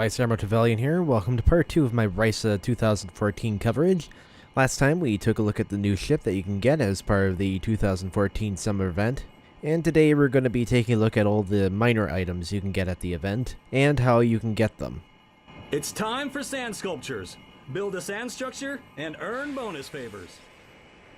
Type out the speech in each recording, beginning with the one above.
VATrevelyan here. Welcome to part 2 of my Race 2014 coverage. Last time we took a look at the new ship that you can get as part of the 2014 summer event. And today we're going to be taking a look at all the minor items you can get at the event and how you can get them. It's time for sand sculptures. Build a sand structure and earn bonus favors.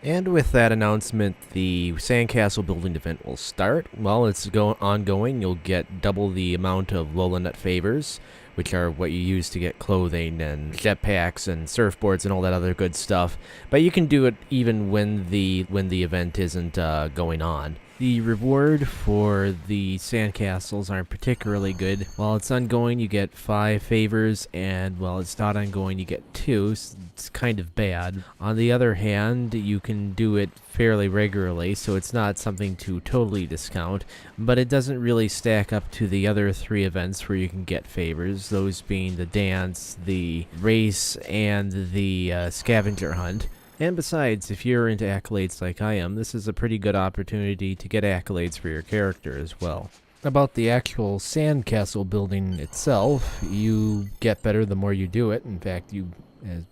And with that announcement, the sandcastle building event will start. While it's ongoing, you'll get double the amount of Lola Nut favors, which are what you use to get clothing and jetpacks and surfboards and all that other good stuff. But you can do it even when the event isn't going on. The reward for the sandcastles aren't particularly good. While it's ongoing, you get 5 favors, and while it's not ongoing, you get 2. So it's kind of bad. On the other hand, you can do it fairly regularly, so it's not something to totally discount, but it doesn't really stack up to the other 3 events where you can get favors, those being the dance, the race, and the scavenger hunt. And besides, if you're into accolades like I am, this is a pretty good opportunity to get accolades for your character as well. About the actual sandcastle building itself, you get better the more you do it. In fact, you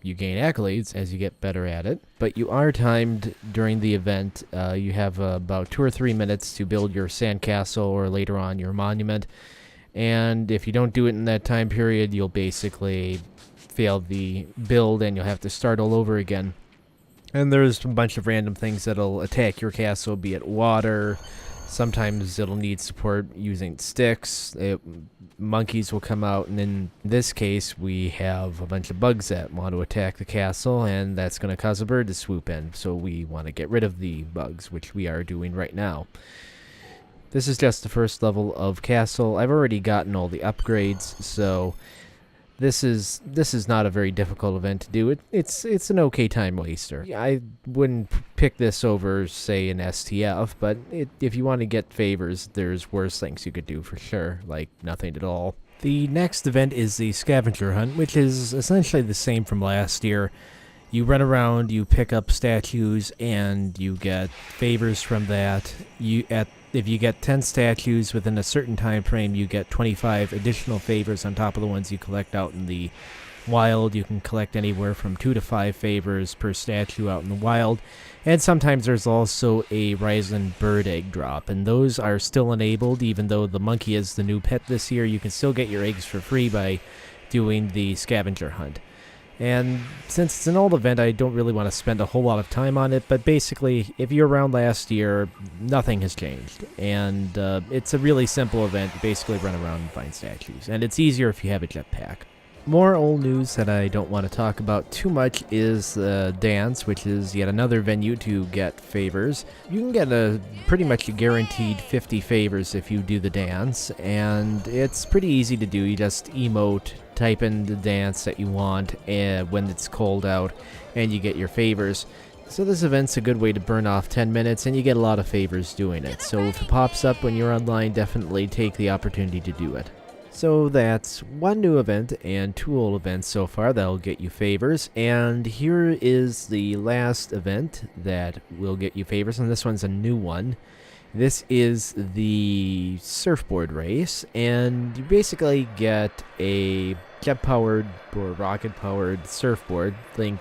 gain accolades as you get better at it. But you are timed during the event. You have about 2 or 3 minutes to build your sandcastle or later on your monument. And if you don't do it in that time period, you'll basically fail the build and you'll have to start all over again. And there's a bunch of random things that'll attack your castle, be it water. Sometimes it'll need support using sticks. Monkeys will come out, and in this case, we have a bunch of bugs that want to attack the castle, and that's going to cause a bird to swoop in. So we want to get rid of the bugs, which we are doing right now. This is just the first level of castle. I've already gotten all the upgrades, so This is not a very difficult event to do. It's an okay time waster. I wouldn't pick this over, say, an STF, but if you want to get favors, there's worse things you could do for sure, like nothing at all. The next event is the Scavenger Hunt, which is essentially the same from last year. You run around, you pick up statues, and you get favors from that. If you get 10 statues within a certain time frame, you get 25 additional favors on top of the ones you collect out in the wild. You can collect anywhere from 2 to 5 favors per statue out in the wild. And sometimes there's also a Rising Bird Egg drop, and those are still enabled. Even though the monkey is the new pet this year, you can still get your eggs for free by doing the Scavenger Hunt. And since it's an old event, I don't really want to spend a whole lot of time on it, but basically, if you're around last year, nothing has changed. And it's a really simple event. You basically run around and find statues, and it's easier if you have a jetpack. More old news that I don't want to talk about too much is the dance, which is yet another venue to get favors. You can get a pretty much a guaranteed 50 favors if you do the dance, and it's pretty easy to do. You just emote, type in the dance that you want when it's cold out, and you get your favors. So this event's a good way to burn off 10 minutes, and you get a lot of favors doing it. So if it pops up when you're online, definitely take the opportunity to do it. So that's 1 new event and 2 old events so far that'll get you favors. And here is the last event that will get you favors, and this one's a new one. This is the Surfboard Race, and you basically get a jet-powered or rocket-powered surfboard. Think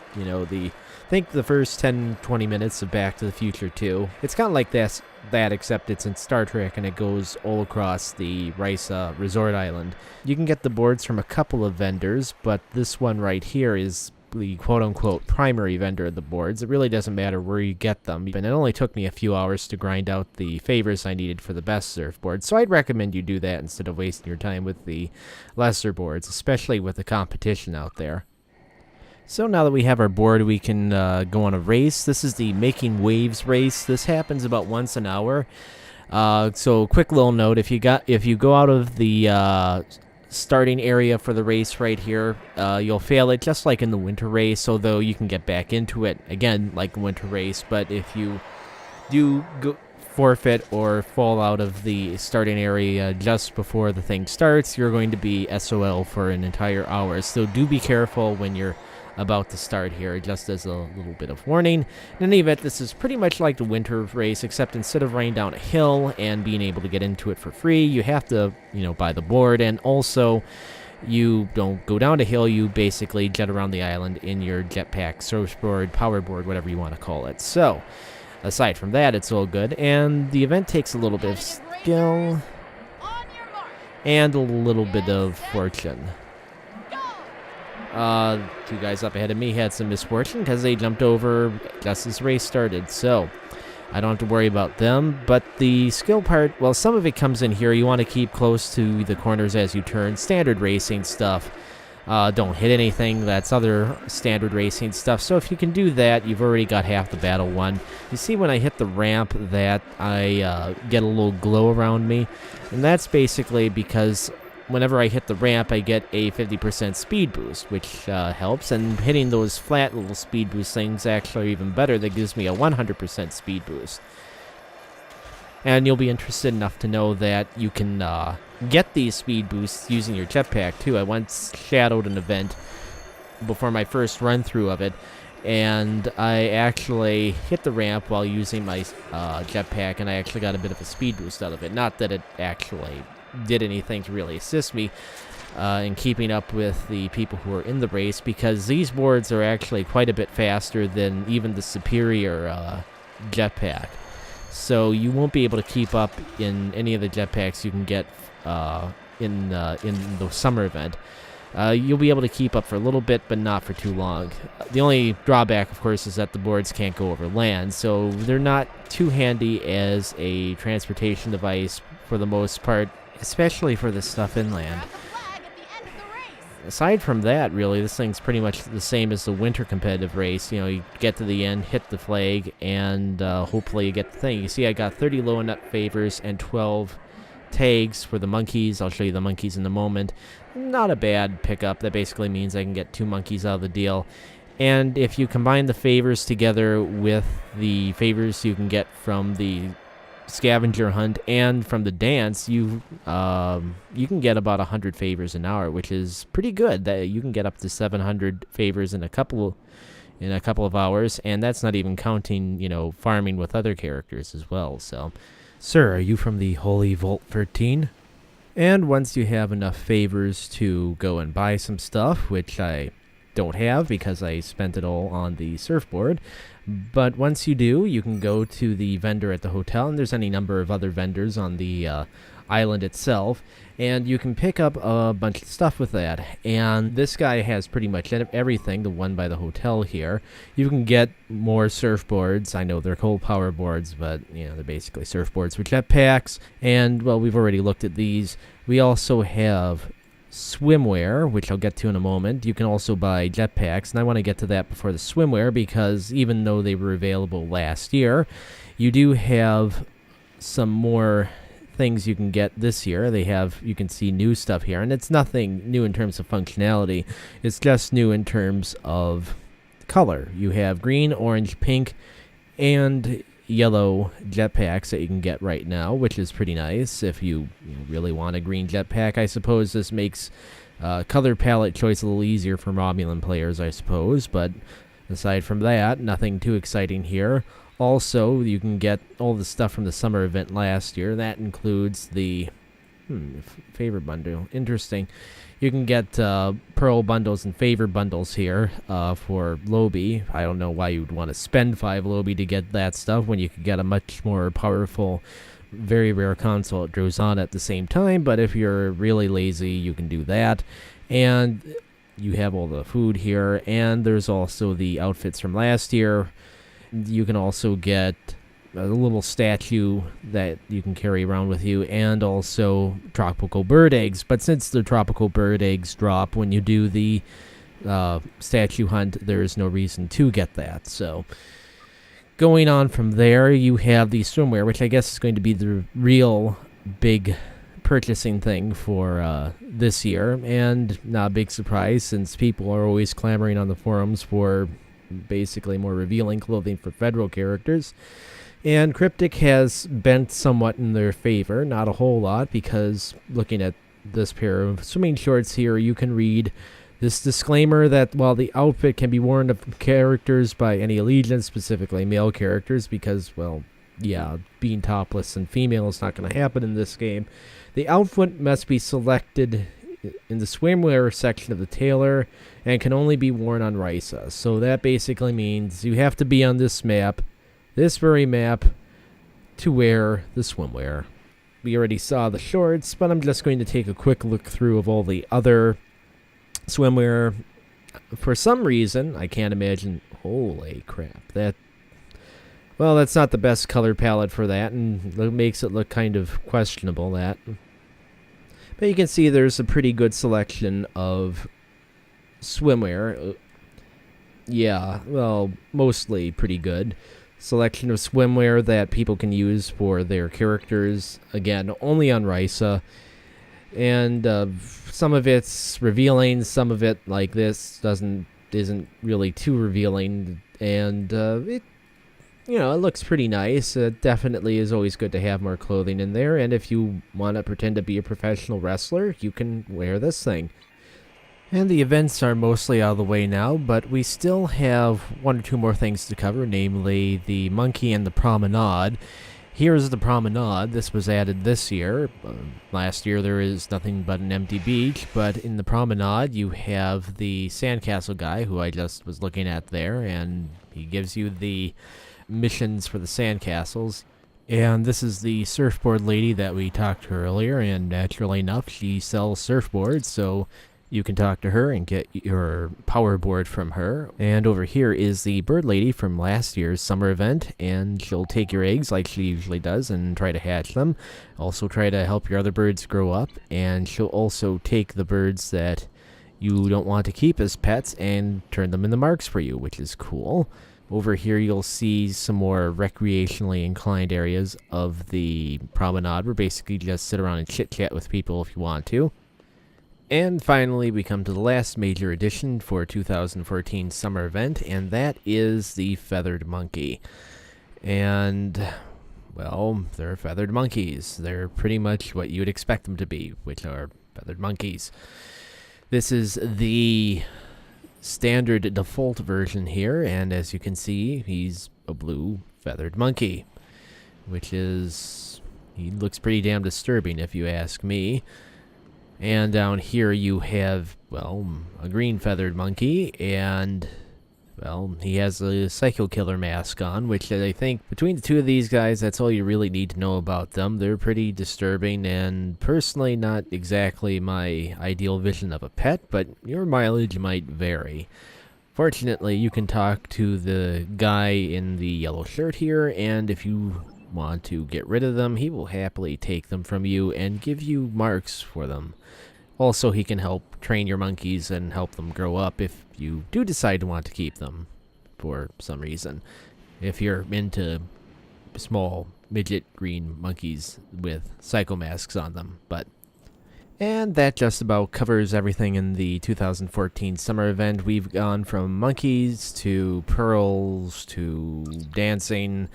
the first 10-20 minutes of Back to the Future 2. It's kind of like that, except it's in Star Trek and it goes all across the Rice Resort Island. You can get the boards from a couple of vendors, but this one right here is the quote-unquote primary vendor of the boards. It really doesn't matter where you get them, and it only took me a few hours to grind out the favors I needed for the best surfboard, so I'd recommend you do that instead of wasting your time with the lesser boards, especially with the competition out there. So now that we have our board, we can go on a race. This is the Making Waves race. This happens about once an hour. So quick little note, if you go out of the starting area for the race right here, you'll fail it just like in the winter race, although you can get back into it again like the winter race. But if you do forfeit or fall out of the starting area just before the thing starts, you're going to be SOL for an entire hour. So do be careful when you're about to start here, just as a little bit of warning. In any event, this is pretty much like the winter race, except instead of running down a hill and being able to get into it for free, you have to, buy the board, and also you don't go down a hill, you basically jet around the island in your jetpack, surfboard, powerboard, whatever you want to call it. So, aside from that, it's all good, and the event takes a little bit of skill and a little bit of fortune. Two guys up ahead of me had some misfortune because they jumped over Gus's race started, so I don't have to worry about them. But the skill part, well, some of it comes in here. You want to keep close to the corners as you turn. Standard racing stuff. Don't hit anything. That's other standard racing stuff. So if you can do that, you've already got half the battle won. You see when I hit the ramp that I get a little glow around me. And that's basically because whenever I hit the ramp, I get a 50% speed boost, which helps. And hitting those flat little speed boost things actually even better. That gives me a 100% speed boost. And you'll be interested enough to know that you can get these speed boosts using your jetpack, too. I once shadowed an event before my first run-through of it, and I actually hit the ramp while using my jetpack, and I actually got a bit of a speed boost out of it. Not that it actually did anything to really assist me in keeping up with the people who are in the race, because these boards are actually quite a bit faster than even the superior jetpack. So you won't be able to keep up in any of the jetpacks you can get in the summer event. You'll be able to keep up for a little bit, but not for too long. The only drawback, of course, is that the boards can't go over land, so they're not too handy as a transportation device for the most part, especially for the stuff inland. Aside from that, really, this thing's pretty much the same as the winter competitive race. You know, you get to the end, hit the flag, and hopefully you get the thing. You see, I got 30 low nut favors and 12 tags for the monkeys. I'll show you the monkeys in a moment. Not a bad pickup. That basically means I can get 2 monkeys out of the deal. And if you combine the favors together with the favors you can get from the scavenger hunt and from the dance, you can get about 100 favors an hour, which is pretty good. That you can get up to 700 favors in a couple of hours, and that's not even counting, you know, farming with other characters as well. So, sir, are you from the Holy Vault 13? And once you have enough favors to go and buy some stuff, which I don't have because I spent it all on the surfboard, but once you do, you can go to the vendor at the hotel, and there's any number of other vendors on the island itself, and you can pick up a bunch of stuff with that. And this guy has pretty much everything, the one by the hotel here. You can get more surfboards. I know they're called powerboards, but you know, they're basically surfboards with jetpacks. And well, we've already looked at these. We also have swimwear, which I'll get to in a moment. You can also buy jetpacks, and I want to get to that before the swimwear, because even though they were available last year, you do have some more things you can get this year. You can see new stuff here, and it's nothing new in terms of functionality. It's just new in terms of color. You have green, orange, pink, and yellow jetpacks that you can get right now, which is pretty nice if you really want a green jetpack. I suppose this makes color palette choice a little easier for Romulan players, I suppose, but aside from that, nothing too exciting here. Also, you can get all the stuff from the summer event last year. That includes the favor bundle. Interesting. You can get pearl bundles and favor bundles here for Lobi. I don't know why you would want to spend 5 Lobi to get that stuff when you could get a much more powerful, very rare console that goes on at the same time. But if you're really lazy, you can do that. And you have all the food here. And there's also the outfits from last year. You can also get a little statue that you can carry around with you, and also tropical bird eggs. But since the tropical bird eggs drop when you do the statue hunt, there is no reason to get that. So going on from there, you have the swimwear, which I guess is going to be the real big purchasing thing for this year, and not a big surprise since people are always clamoring on the forums for basically more revealing clothing for federal characters. And Cryptic has bent somewhat in their favor, not a whole lot, because looking at this pair of swimming shorts here, you can read this disclaimer that while the outfit can be worn of characters by any allegiance, specifically male characters, because, well, yeah, being topless and female is not going to happen in this game, the outfit must be selected in the swimwear section of the tailor and can only be worn on Risa. So that basically means you have to be on this map, this very map, to wear the swimwear. We already saw the shorts, but I'm just going to take a quick look through of all the other swimwear. For some reason, I can't imagine... Holy crap. Well, that's not the best color palette for that, and it makes it look kind of questionable, that. But you can see there's a pretty good selection of swimwear. Yeah, well, mostly pretty good. Selection of swimwear that people can use for their characters. Again, only on Risa. And some of it's revealing, some of it, like this, isn't really too revealing. And it looks pretty nice. It definitely is always good to have more clothing in there. And if you want to pretend to be a professional wrestler, you can wear this thing. And the events are mostly out of the way now, but we still have one or two more things to cover, namely the monkey and the promenade. Here's the promenade. This was added this year. Last year there is nothing but an empty beach, but in the promenade you have the sandcastle guy, who I just was looking at there, and he gives you the missions for the sandcastles. And this is the surfboard lady that we talked to earlier, and naturally enough, she sells surfboards, so you can talk to her and get your powerboard from her. And over here is the bird lady from last year's summer event, and she'll take your eggs like she usually does and try to hatch them. Also try to help your other birds grow up, and she'll also take the birds that you don't want to keep as pets and turn them into marks for you, which is cool. Over here you'll see some more recreationally inclined areas of the promenade, where basically just sit around and chit-chat with people if you want to. And finally, we come to the last major addition for 2014 summer event, and that is the feathered monkey. And, well, they're feathered monkeys. They're pretty much what you would expect them to be, which are feathered monkeys. This is the standard default version here, and as you can see, he's a blue feathered monkey, which is... he looks pretty damn disturbing if you ask me. And down here you have, well, a green feathered monkey, and, well, he has a psycho killer mask on, which I think between the two of these guys, that's all you really need to know about them. They're pretty disturbing, and personally not exactly my ideal vision of a pet, but your mileage might vary. Fortunately, you can talk to the guy in the yellow shirt here, and if you want to get rid of them, he will happily take them from you and give you marks for them. Also, he can help train your monkeys and help them grow up if you do decide to want to keep them for some reason. If you're into small midget green monkeys with psycho masks on them. And that just about covers everything in the 2014 summer event. We've gone from monkeys to pearls to dancing,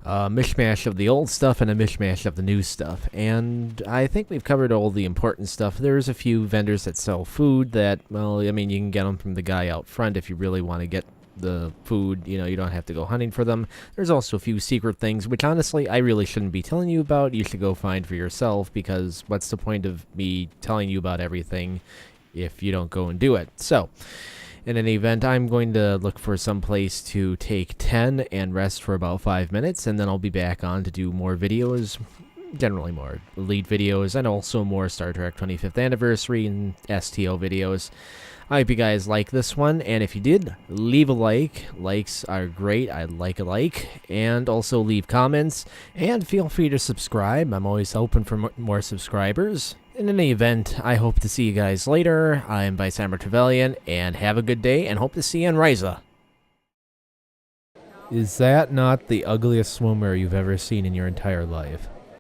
a mishmash of the old stuff and a mishmash of the new stuff. And I think we've covered all the important stuff. There's a few vendors that sell food that, well, I mean, you can get them from the guy out front if you really want to get the food. You know, you don't have to go hunting for them. There's also a few secret things, which honestly I really shouldn't be telling you about. You should go find for yourself, because what's the point of me telling you about everything if you don't go and do it? So, in any event, I'm going to look for some place to take 10 and rest for about 5 minutes, and then I'll be back on to do more videos, generally more Elite videos, and also more Star Trek 25th Anniversary and STO videos. I hope you guys like this one, and if you did, leave a like. Likes are great. I like a like. And also leave comments, and feel free to subscribe. I'm always open for more subscribers. In any event, I hope to see you guys later. I'm VATrevelyan, and have a good day, and hope to see you on Risa. Is that not the ugliest swimwear you've ever seen in your entire life?